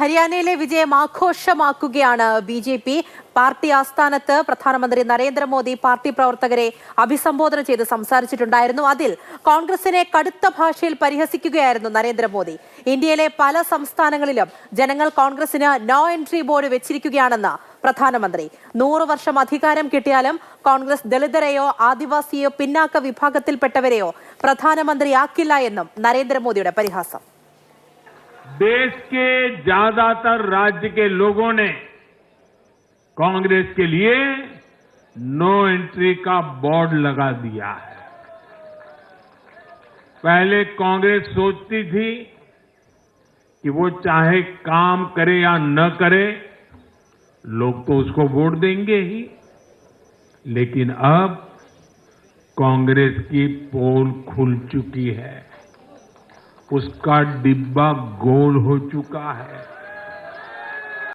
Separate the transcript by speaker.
Speaker 1: ഹരിയാനയിലെ വിജയം ആഘോഷമാക്കുകയാണ് BJP. Party ആസ്ഥാനത്ത് പ്രധാനമന്ത്രി നരേന്ദ്രമോദി പാർട്ടി പ്രവർത്തകരെ അഭിസംബോധന ചെയ്ത് സംസാരിച്ചിട്ടുണ്ടായിരുന്നു. അതിൽ കോൺഗ്രസിനെ കടുത്ത ഭാഷയിൽ പരിഹസിക്കുകയായിരുന്നു നരേന്ദ്രമോദി. ഇന്ത്യയിലെ പല സംസ്ഥാനങ്ങളിലും ജനങ്ങൾ കോൺഗ്രസിന് നോ എൻട്രി ബോർഡ് വെച്ചിരിക്കുകയാണെന്ന് പ്രധാനമന്ത്രി. 100 വർഷം അധികാരം കിട്ടിയാലും കോൺഗ്രസ് ദളിതരെയോ ആദിവാസിയോ പിന്നാക്ക വിഭാഗത്തിൽപ്പെട്ടവരെയോ പ്രധാനമന്ത്രിയാക്കില്ല എന്നും നരേന്ദ്രമോദിയുടെ പരിഹാസം.
Speaker 2: देश के ज्यादातर राज्य के लोगों ने कांग्रेस के लिए नो एंट्री का बोर्ड लगा दिया है। पहले कांग्रेस सोचती थी कि वो चाहे काम करे या न करे लोग तो उसको वोट देंगे ही, लेकिन अब कांग्रेस की पोल खुल चुकी है, उसका डिब्बा गोल हो चुका है।